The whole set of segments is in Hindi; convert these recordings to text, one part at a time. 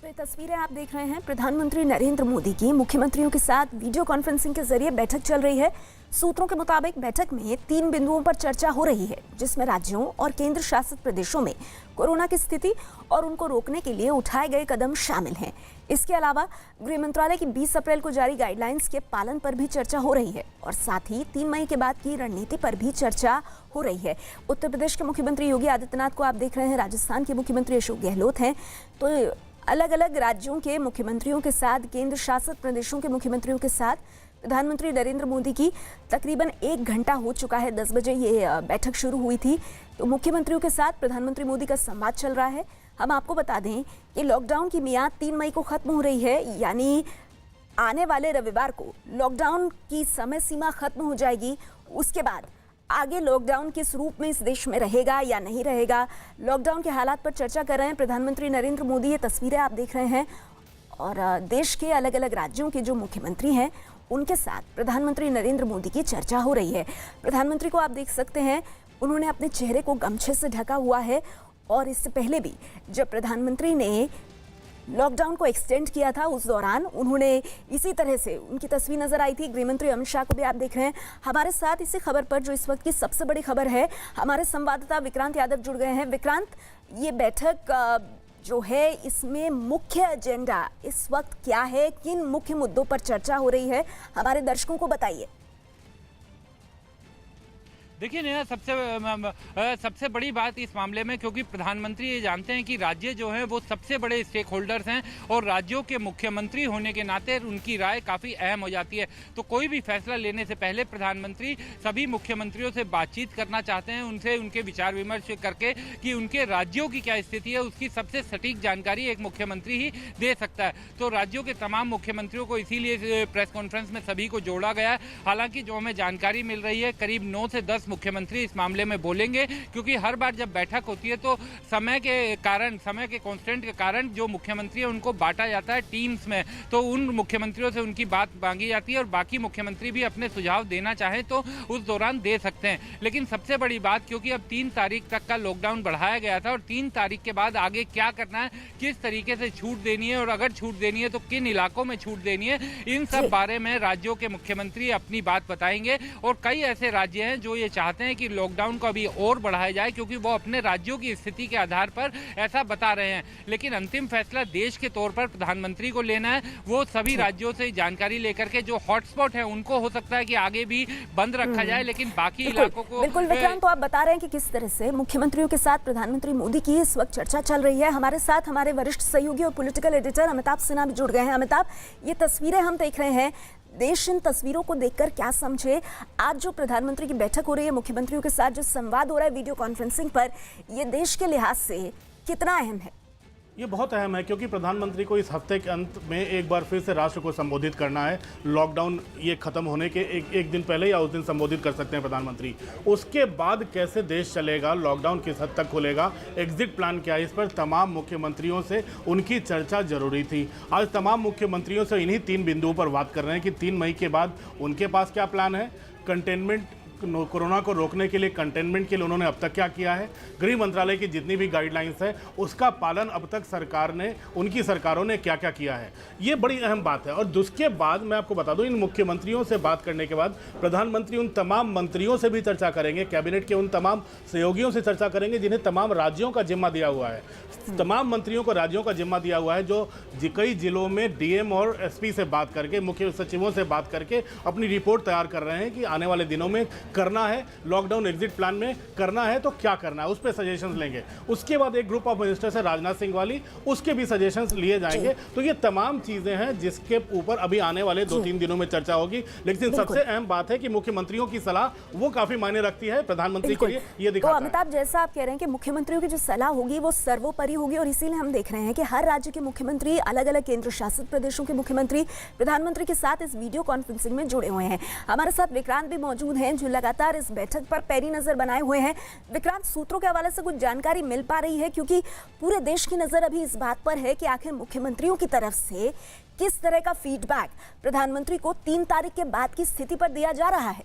ये तस्वीरें आप देख रहे हैं प्रधानमंत्री नरेंद्र मोदी की मुख्यमंत्रियों के साथ वीडियो कॉन्फ्रेंसिंग के जरिए बैठक चल रही है। सूत्रों के मुताबिक बैठक में 3 बिंदुओं पर चर्चा हो रही है, जिसमें राज्यों और केंद्र शासित प्रदेशों में कोरोना की स्थिति और उनको रोकने के लिए उठाए गए कदम शामिल हैं। इसके अलावा गृह मंत्रालय की 20 अप्रैल को जारी गाइडलाइंस के पालन पर भी चर्चा हो रही है और साथ ही 3 मई के बाद की रणनीति पर भी चर्चा हो रही है। उत्तर प्रदेश के मुख्यमंत्री योगी आदित्यनाथ को आप देख रहे हैं, राजस्थान के मुख्यमंत्री अशोक गहलोत हैं। तो अलग अलग राज्यों के मुख्यमंत्रियों के साथ, केंद्र शासित प्रदेशों के मुख्यमंत्रियों के साथ प्रधानमंत्री नरेंद्र मोदी की तकरीबन 1 घंटा हो चुका है। 10 बजे ये बैठक शुरू हुई थी। तो मुख्यमंत्रियों के साथ प्रधानमंत्री मोदी का संवाद चल रहा है। हम आपको बता दें कि लॉकडाउन की मियाद 3 मई को खत्म हो रही है, यानी आने वाले रविवार को लॉकडाउन की समय सीमा खत्म हो जाएगी। उसके बाद आगे लॉकडाउन किस रूप में इस देश में रहेगा या नहीं रहेगा, लॉकडाउन के हालात पर चर्चा कर रहे हैं प्रधानमंत्री नरेंद्र मोदी। ये तस्वीरें आप देख रहे हैं और देश के अलग अलग राज्यों के जो मुख्यमंत्री हैं उनके साथ प्रधानमंत्री नरेंद्र मोदी की चर्चा हो रही है। प्रधानमंत्री को आप देख सकते हैं, उन्होंने अपने चेहरे को गमछे से ढका हुआ है और इससे पहले भी जब प्रधानमंत्री ने लॉकडाउन को एक्सटेंड किया था उस दौरान उन्होंने इसी तरह से उनकी तस्वीर नजर आई थी। गृहमंत्री अमित शाह को भी आप देख रहे हैं। हमारे साथ इसी खबर पर, जो इस वक्त की सबसे बड़ी खबर है, हमारे संवाददाता विक्रांत यादव जुड़ गए हैं। विक्रांत, ये बैठक जो है इसमें मुख्य एजेंडा इस वक्त क्या है, किन मुख्य मुद्दों पर चर्चा हो रही है, हमारे दर्शकों को बताइए। देखिए नेहा, सबसे बड़ी बात इस मामले में, क्योंकि प्रधानमंत्री ये जानते हैं कि राज्य जो हैं वो सबसे बड़े स्टेक होल्डर्स हैं और राज्यों के मुख्यमंत्री होने के नाते उनकी राय काफ़ी अहम हो जाती है। तो कोई भी फैसला लेने से पहले प्रधानमंत्री सभी मुख्यमंत्रियों से बातचीत करना चाहते हैं, उनसे उनके विचार विमर्श करके कि उनके राज्यों की क्या स्थिति है, उसकी सबसे सटीक जानकारी एक मुख्यमंत्री ही दे सकता है। तो राज्यों के तमाम मुख्यमंत्रियों को इसीलिए प्रेस कॉन्फ्रेंस में सभी को जोड़ा गया है। हालांकि जो हमें जानकारी मिल रही है, करीब 9 से 10 मुख्यमंत्री इस मामले में बोलेंगे, क्योंकि हर बार जब बैठक होती है तो समय के कांस्टेंट के कारण जो मुख्यमंत्री है उनको बांटा जाता है टीम्स में। तो उन मुख्यमंत्रियों से उनकी बात मांगी जाती है और बाकी मुख्यमंत्री भी अपने सुझाव देना चाहें तो उस दौरान दे सकते हैं। लेकिन सबसे बड़ी बात, क्योंकि अब 3 तारीख तक का लॉकडाउन बढ़ाया गया था और 3 तारीख के बाद आगे क्या करना है, किस तरीके से छूट देनी है और अगर छूट देनी है तो किन इलाकों में छूट देनी है, इन सब बारे में राज्यों के मुख्यमंत्री अपनी बात बताएंगे। और कई ऐसे राज्य हैं जो ये चाहते हैं कि लॉकडाउन को अभी और बढ़ाया जाए, क्योंकि वो अपने राज्यों की स्थिति के आधार पर ऐसा बता रहे हैं। लेकिन अंतिम फैसला देश के तौर पर प्रधानमंत्री को लेना है। वो सभी राज्यों से जानकारी लेकर के जो हॉटस्पॉट है उनको हो सकता है कि आगे भी बंद रखा जाए, लेकिन बाकी इलाकों को बिल्कुल। विक्रांत, तो आप बता रहे हैं कि किस तरह से मुख्यमंत्रियों के साथ प्रधानमंत्री मोदी की इस वक्त चर्चा चल रही है। हमारे साथ हमारे वरिष्ठ सहयोगी और पॉलिटिकल एडिटर अमिताभ सिन्हा भी जुड़ गए हैं। अमिताभ, ये तस्वीरें हम देख रहे हैं, देश इन तस्वीरों को देखकर क्या समझे? आज जो प्रधानमंत्री की बैठक हो रही है, मुख्यमंत्रियों के साथ जो संवाद हो रहा है वीडियो कॉन्फ्रेंसिंग पर, ये देश के लिहाज से कितना अहम है? ये बहुत अहम है, क्योंकि प्रधानमंत्री को इस हफ्ते के अंत में एक बार फिर से राष्ट्र को संबोधित करना है। लॉकडाउन ये खत्म होने के एक दिन पहले या उस दिन संबोधित कर सकते हैं प्रधानमंत्री। उसके बाद कैसे देश चलेगा, लॉकडाउन किस हद तक खुलेगा, एग्जिट प्लान क्या है, इस पर तमाम मुख्यमंत्रियों से उनकी चर्चा जरूरी थी। आज तमाम मुख्यमंत्रियों से इन्हीं 3 बिंदुओं पर बात कर रहे हैं कि 3 मई के बाद उनके पास क्या प्लान है, कंटेनमेंट, कोरोना को रोकने के लिए कंटेनमेंट के लिए उन्होंने अब तक क्या किया है, गृह मंत्रालय की जितनी भी गाइडलाइंस है उसका पालन अब तक सरकार ने, उनकी सरकारों ने क्या क्या किया है, ये बड़ी अहम बात है। और उसके बाद मैं आपको बता दूं, इन मुख्यमंत्रियों से बात करने के बाद प्रधानमंत्री उन तमाम मंत्रियों से भी चर्चा करेंगे, कैबिनेट के उन तमाम सहयोगियों से चर्चा करेंगे जिन्हें तमाम राज्यों का जिम्मा दिया हुआ है। तमाम मंत्रियों को राज्यों का जिम्मा दिया हुआ है, जो कई जिलों में डीएम और एसपी से बात करके, मुख्य सचिवों से बात करके अपनी रिपोर्ट तैयार कर रहे हैं कि आने वाले दिनों में करना है, लॉकडाउन एग्जिट प्लान में करना है तो क्या करना है, उस पर सजेशंस लेंगे। उसके बाद एक ग्रुप ऑफ मिनिस्टर्स है राजनाथ सिंह वाली, उसके भी सजेशंस लिए जाएंगे। तो ये तमाम चीजें हैं जिसके ऊपर अभी आने वाले 2-3 दिनों में चर्चा होगी। लेकिन सबसे अहम बात है कि मुख्यमंत्रियों की सलाह वो काफी मायने रखती है प्रधानमंत्री के लिए, ये दिखाता है। तो अमिताभ, जैसा आप कह रहे हैं कि मुख्यमंत्रियों की जो सलाह होगी वो सर्वोपरि होगी और इसीलिए हम देख रहे हैं कि हर राज्य के मुख्यमंत्री, अलग अलग केंद्र शासित प्रदेशों के मुख्यमंत्री प्रधानमंत्री के साथ इस वीडियो कॉन्फ्रेंसिंग में जुड़े हुए हैं। हमारे साथ विक्रांत भी मौजूद हैं, जो लगातार इस बैठक पर पैनी नजर बनाए हुए हैं। विक्रांत, सूत्रों के हवाले से कुछ जानकारी मिल पा रही है, क्योंकि पूरे देश की नजर अभी इस बात पर है कि आखिर मुख्यमंत्रियों की तरफ से किस तरह का फीडबैक प्रधानमंत्री को 3 तारीख के बाद की स्थिति पर दिया जा रहा है?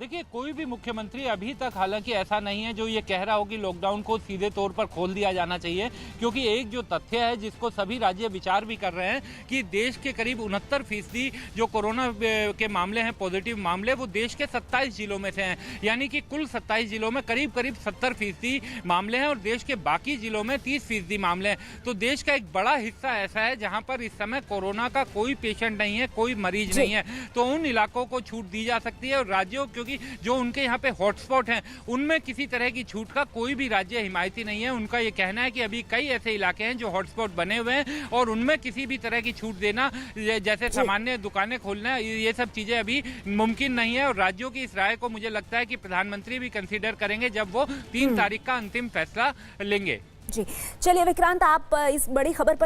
देखिए, कोई भी मुख्यमंत्री अभी तक हालांकि ऐसा नहीं है जो ये कह रहा हो कि लॉकडाउन को सीधे तौर पर खोल दिया जाना चाहिए, क्योंकि एक जो तथ्य है जिसको सभी राज्य विचार भी कर रहे हैं कि देश के करीब 69% जो कोरोना के मामले हैं, पॉजिटिव मामले, वो देश के 27 जिलों में से हैं। यानी कि कुल 27 जिलों में करीब 70% मामले हैं और देश के बाकी जिलों में 30% मामले हैं। तो देश का एक बड़ा हिस्सा ऐसा है जहां पर इस समय कोरोना का कोई पेशेंट नहीं है, कोई मरीज नहीं है। तो उन इलाकों को छूट दी जा सकती है और राज्यों, क्योंकि जो उनके यहाँ पे हॉटस्पॉट हैं, उनमें किसी तरह की छूट का कोई भी राज्य हिमायती नहीं है। उनका ये कहना है कि अभी कई ऐसे इलाके हैं जो हॉटस्पॉट बने हुए हैं और उनमें किसी भी तरह की छूट देना, जैसे सामान्य दुकानें खोलना, ये सब चीजें अभी मुमकिन नहीं है। और राज्यों की इस राय को मुझे लगता है कि प्रधानमंत्री भी कंसीडर करेंगे जब वो 3 तारीख का अंतिम फैसला लेंगे। जी, चलिए विक्रांत, आप इस बड़ी खबर पर